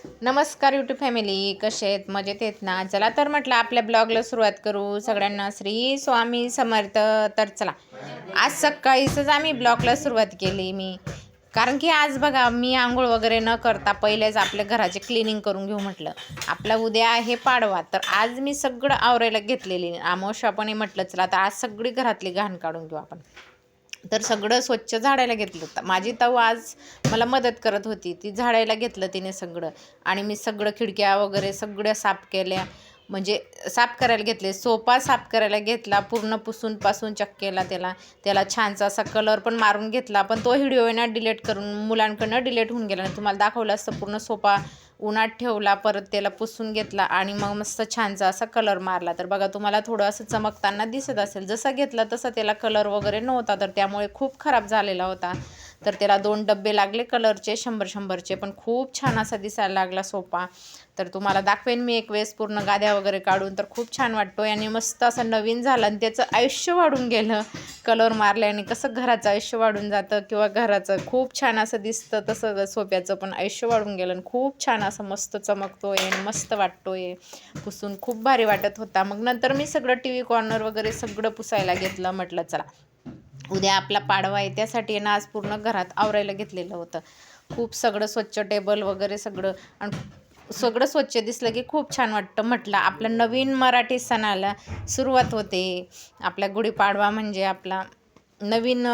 नमस्कार YouTube family, कसे आहेत? मजेत आहेत ना? चला तर म्हटलं आपल्या ब्लॉगला सुरुवात करू. सगळ्यांना श्री स्वामी समर्थ. तर चला, आज सकाळीच आम्ही ब्लॉगला सुरुवात केली कारण की आज बघा, मी आंघोळ वगैरे न करता पहिलेच आपल्या घराचे क्लिनिंग करून घेऊ म्हटलं. आपला उद्या आहे पाडवा, तर आज मी सगळं आवरायला घेतलेली. आमोशा पण म्हटलं चला तर आज सगळी घरातली घाण काढून घेऊ आपण. तर सगळं स्वच्छ झाडायला घेतलं. माझी ताऊ आज मला मदत करत होती. ती झाडायला घेतलं तिने सगळं. आणि मी सगळं खिडक्या वगैरे सगळ्या साफ केल्या. म्हणजे साफ करायला घेतले. सोफा साफ करायला घेतला. पूर्ण पुसून पासून चक केला त्याला छानसा असा कलर पण मारून घेतला. पण तो व्हिडिओ आहे ना डिलीट करून मुलांकडनं डिलीट होऊन गेला. तुम्हाला दाखवलं असतं. पूर्ण सोफा उन्हात ठेवला, परत त्याला पुसून घेतला आणि मग मस्त छानसा असा कलर मारला. तर बघा, तुम्हाला थोडं असं चमकताना दिसत असेल. जसा घेतला तसा त्याला कलर वगैरे नव्हता, तर त्यामुळे खूप खराब झालेला होता. तर त्याला 2 डब्बे लागले कलरचे 100-100चे, पण खूप छान असा दिसायला लागला सोफा. तर तुम्हाला दाखवेन मी एक वेळेस पूर्ण गाद्या वगैरे काढून. तर खूप छान वाटतो आणि मस्त असं नवीन झालं आणि त्याचं आयुष्य वाढून गेलं. कलर मारल्याने कसं घराचं आयुष्य वाढून जातं किंवा घराचं खूप छान असं दिसतं, तसं सोफ्याचं पण आयुष्य वाढून गेलं आणि खूप छान असं मस्त चमकतोय आणि मस्त वाटतोय. पुसून खूप भारी वाटत होता. मग नंतर मी सगळं टी व्ही कॉर्नर वगैरे सगळं पुसायला घेतलं. म्हटलं चला, उद्या आपला पाडवा आहे, त्यासाठी ना आज पूर्ण घरात आवरायला घेतलेलं होतं. खूप सगळं स्वच्छ, टेबल वगैरे सगळं, आणि सगळं स्वच्छ दिसलं की खूप छान वाटतं. म्हटलं आपल्या नवीन मराठी सणाला सुरुवात होते. आपल्या गुढीपाडवा म्हणजे आपला नवीन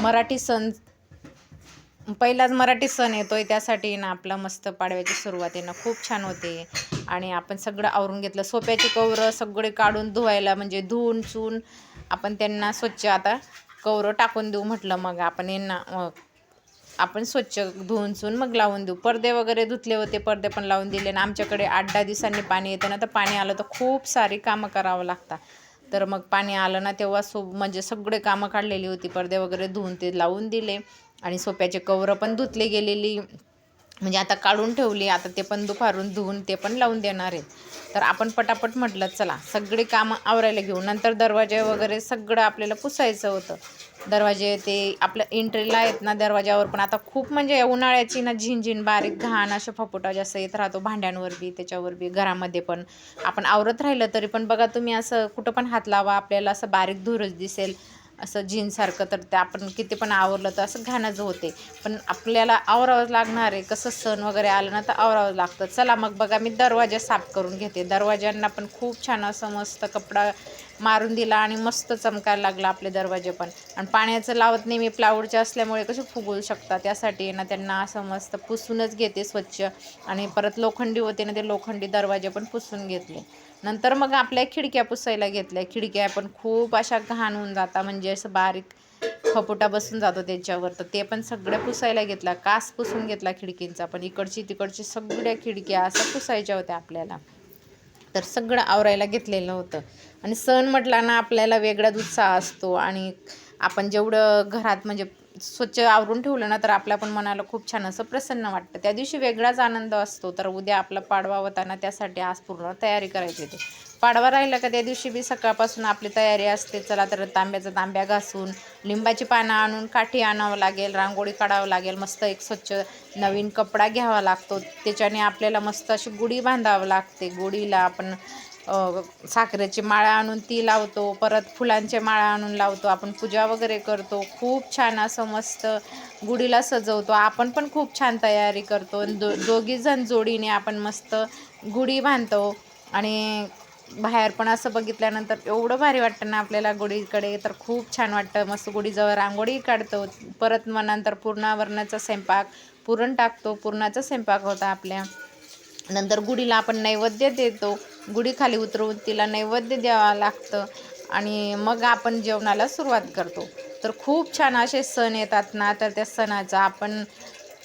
मराठी सण, पहिलाच मराठी सण येतोय. त्यासाठी ना आपला मस्त पाडव्याची सुरुवात आहे ना खूप छान होते. आणि आपण सगळं आवरून घेतलं. सोप्याची कवरं सगळे काढून धुवायला, म्हणजे धुवून चून आपण त्यांना स्वच्छ आता कवरं टाकून देऊ. म्हटलं मग आपण यांना आपण स्वच्छ धुवून चून मग लावून देऊ. पडदे वगैरे धुतले होते, पडदे पण लावून दिले. आणि आमच्याकडे 8-10 दिवसांनी पाणी येतं ना, तर पाणी आलं तर खूप सारी कामं करावं लागतात. तर मग पाणी आलं ना तेव्हा म्हणजे सगळे कामं काढलेली होती. पडदे वगैरे धुवून ते लावून दिले आणि सोप्याचे कवरं पण धुतले गेलेली, म्हणजे आता काढून ठेवली. आता ते पण दुपारून धुवून ते पण लावून देणार आहेत. तर आपण पटापट म्हटलं चला सगळी कामं आवरायला घेऊ. नंतर दरवाजे वगैरे सगळं आपल्याला पुसायचं होतं. दरवाजे ते आपल्या एंट्रीला आहेत ना, दरवाजावर पण आता खूप म्हणजे उन्हाळ्याची ना झिनझिन बारीक घाण अशा फपुटा जास्त येत राहतो. भांड्यांवर बी, त्याच्यावर बी, घरामध्ये पण आपण आवरत राहिलं तरी पण बघा तुम्ही, असं कुठं पण हात लावा आपल्याला असं बारीक धूरच दिसेल, असं जीनसारखं. तर ते आपण किती पण आवरलं तर असं घाणच होते. पण आपल्याला आवरावंच लागणार आहे. कसं सण वगैरे आलं ना तर आवरावं लागतं. चला मग बघा, मी दरवाजा साफ करून घेते. दरवाज्यांना पण खूप छान असं मस्त कपडा मारून दिला आणि मस्त चमकायला लागला आपले दरवाजे पण. आणि पाण्याचं लावत नाही मी, प्लाऊडचे असल्यामुळे कसे फुगू शकतात. त्यासाठी ना त्यांना असं मस्त पुसूनच घेते स्वच्छ. आणि परत लोखंडी होते ना, ते लोखंडी दरवाजे पण पुसून घेतले. नंतर मग आपल्या खिडक्या पुसायला घेतल्या. खिडक्या पण खूप अशा घाण होऊन जातात, म्हणजे असं बारीक फपुटा बसून जातो त्याच्यावर. तर ते पण सगळं पुसायला घेतला. कास पुसून घेतला खिडकींचा पण. इकडची तिकडची सगळ्या खिडक्या असं पुसायच्या होत्या आपल्याला. तर सगळं आवरायला घेतलेलं होतं. आणि सण म्हटला ना आपल्याला वेगळाच उत्साह असतो. आणि आपण जेवढं घरात म्हणजे स्वच्छ आवरून ठेवलं ना, तर आपल्या पण मनाला खूप छान असं प्रसन्न वाटतं. त्या दिवशी वेगळाच आनंद असतो. तर उद्या आपला पाडवा होता ना, त्यासाठी आज पूर्ण तयारी करायची होती. पाडवा राहिला का त्या दिवशी बी सकाळपासून आपली तयारी असते. चला तर तांब्या घासून, लिंबाची पानं आणून, काठी आणावं लागेल, रांगोळी काढावं लागेल, मस्त एक स्वच्छ नवीन कपडा घ्यावा लागतो. त्याच्याने आपल्याला मस्त अशी गुढी बांधावं लागते. गुढीला आपण साखरेची माळा आणून ती लावतो. परत फुलांचे माळा आणून लावतो. आपण पूजा वगैरे करतो. खूप छान असं मस्त गुढीला सजवतो. आपण पण खूप छान तयारी करतो. दोघीजण जोडीने आपण मस्त गुढी बांधतो. आणि बाहेर पण असं बघितल्यानंतर एवढं भारी वाटतं ना आपल्याला गुढीकडे. तर खूप छान वाटतं. मस्त गुढीजवळ रांगोळी काढतो. परत मग नंतर पुरणावरणाचा स्वयंपाक, पुरण टाकतो. पुरणाचा स्वयंपाक होता आपल्या. नंतर गुढीला आपण नैवेद्य देतो. गुढी खाली उतरवून तिला नैवेद्य द्यावं लागतं. आणि मग आपण जेवणाला सुरुवात करतो. तर खूप छान असे सण येतात ना, तर त्या सणाचा आपण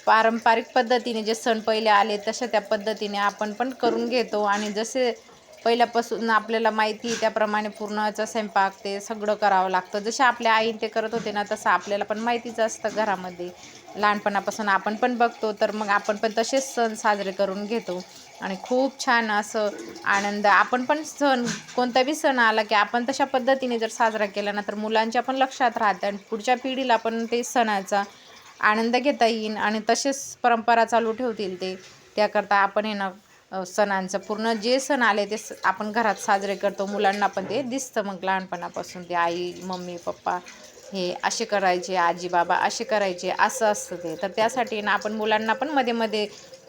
पारंपरिक पद्धतीने, जे सण पहिले आले तशा त्या पद्धतीने आपण पण करून घेतो. आणि जसे पहिल्यापासून आपल्याला माहिती त्याप्रमाणे पुरणाचा स्वयंपाक ते सगळं करावं लागतं. जसे आपल्या आई ते करत होते ना, तसं आपल्याला पण माहितीच असतं घरामध्ये. लहानपणापासून आपण पण बघतो. तर मग आपण पण तसेच सण साजरे करून घेतो. आणि खूप छान असं आनंद, आपण पण सण, कोणता बी सण आला की आपण तशा पद्धतीने जर साजरा केला ना, तर मुलांच्या पण लक्षात राहतं आणि पुढच्या पिढीला पण ते सणाचा आनंद घेता येईल आणि तसेच परंपरा चालू ठेवतील ते. त्याकरता आपण आहे ना सणांचं पूर्ण जे सण आले ते आपण घरात साजरे करतो. मुलांना पण ते दिसतं मग लहानपणापासून ते आई मम्मी पप्पा हे असे करायचे, आजी बाबा असे करायचे, असं असतं ते. तर त्यासाठी ना आपण मुलांना पण मध्ये मध्ये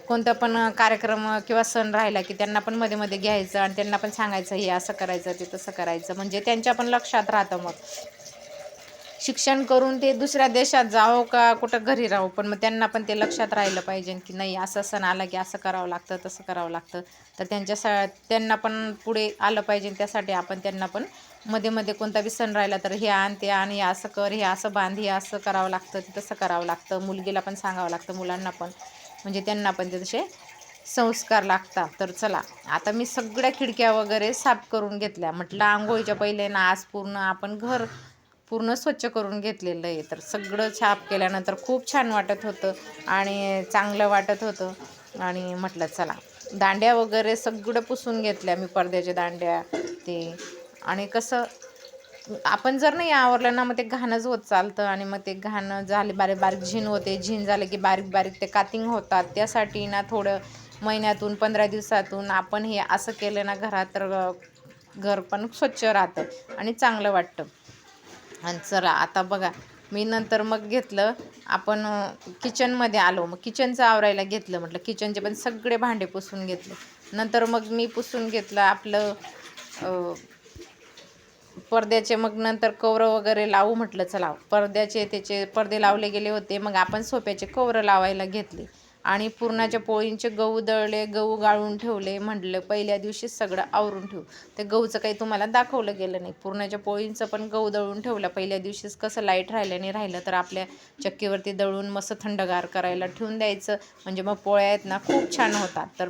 कोणता पण कार्यक्रम किंवा सण राहिला की त्यांना पण मध्ये मध्ये घ्यायचं आणि त्यांना पण सांगायचं हे असं करायचं ते तसं करायचं, म्हणजे त्यांच्या पण लक्षात राहतं. मग शिक्षण करून ते दुसऱ्या देशात जावो का कुठं घरी राहू, पण मग त्यांना पण ते लक्षात राहिलं पाहिजे की नाही असं सण आला की असं करावं लागतं तसं करावं लागतं. तर त्यांना पण पुढे आलं पाहिजे. त्यासाठी आपण त्यांना पण मध्ये मध्ये कोणता बी सण राहिला तर हे आण ते आण, हे असं कर, हे असं बांध, हे असं करावं लागतं ते तसं करावं लागतं. मुलगीला पण सांगावं लागतं, मुलांना पण, म्हणजे त्यांना पण ते तसे संस्कार लागतात. तर चला आता मी सगळ्या खिडक्या वगैरे साफ करून घेतल्या. म्हटलं आंघोळीच्या पहिले ना आज पूर्ण आपण घर पूर्ण स्वच्छ करून घेतलेलं आहे. तर सगळं साफ केल्यानंतर खूप छान वाटत होतं आणि चांगलं वाटत होतं. आणि म्हटलं चला दांड्या वगैरे सगळं पुसून घेतल्या मी, पडद्याच्या दांड्या ते. आणि कसं आपण जर नाही आवरलं ना मग ते घाणच होत चालतं आणि मग ते घाण झाले बारीक बारीक झीन होते. झीन झाले की बारीक बारीक ते कातिंग होतात. त्यासाठी ना थोडं महिन्यातून 15 दिवसातून आपण हे असं केलं ना घरात, तर घर पण स्वच्छ राहतं आणि चांगलं वाटतं. आणि चला आता बघा मी नंतर मग घेतलं आपण किचनमध्ये आलो. मग किचनचं आवरायला घेतलं. म्हटलं किचनचे पण सगळे भांडे पुसून घेतले. नंतर मग मी पुसून घेतलं आपलं पडद्याचे. मग नंतर कवरं वगैरे लावू म्हटलं चला पडद्याचे त्याचे पडदे लावले गेले होते. मग आपण सोफ्याचे कवरं लावायला घेतले आणि पुरणाच्या पोळींचे गहू दळले, गहू गाळून ठेवले. म्हटलं पहिल्या दिवशीच सगळं आवरून ठेवू. ते गहूचं काही तुम्हाला दाखवलं गेलं नाही. पुरणाच्या पोळींचं पण गहू दळून ठेवलं पहिल्या दिवशीच. कसं लाईट राहिलं नाही राहिलं तर आपल्या चक्कीवरती दळून मस्त थंडगार करायला ठेवून द्यायचं, म्हणजे मग पोळ्या आहेत ना खूप छान होतात. तर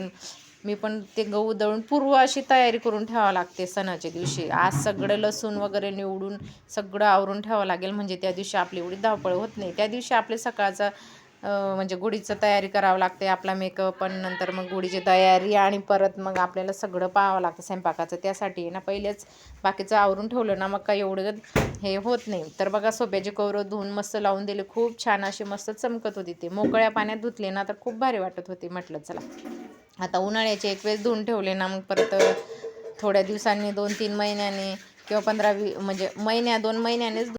मी पण ते गहू दळून पूर्व अशी तयारी करून ठेवावं लागते सणाच्या दिवशी. आज सगळं लसूण वगैरे निवडून सगळं आवरून ठेवावं लागेल, म्हणजे त्या दिवशी आपली एवढी धावपळ होत नाही. त्या दिवशी आपले सकाळचा म्हणजे गुढीचं तयारी करावं लागते, आपला मेकअप आणि नंतर मग गुढीची तयारी आणि परत मग आपल्याला सगळं पाहावं लागतं स्वयंपाकाचं. त्यासाठी ना पहिलेच बाकीचं आवरून ठेवलं ना मग काही एवढं हे होत नाही. तर बघा सोप्याचे कवरं धुवून मस्त लावून दिले, खूप छान असे मस्त चमकत होती. ते मोकळ्या पाण्यात धुतले ना तर खूप भारी वाटत होते. म्हटलं चला आता उन्हाळ्याचे एक वेळेस धुवून ठेवले ना मग परत थोड्या दिवसांनी 2-3 महिन्यांनी किंवा 15-20 म्हणजे 2 महिन्यानेच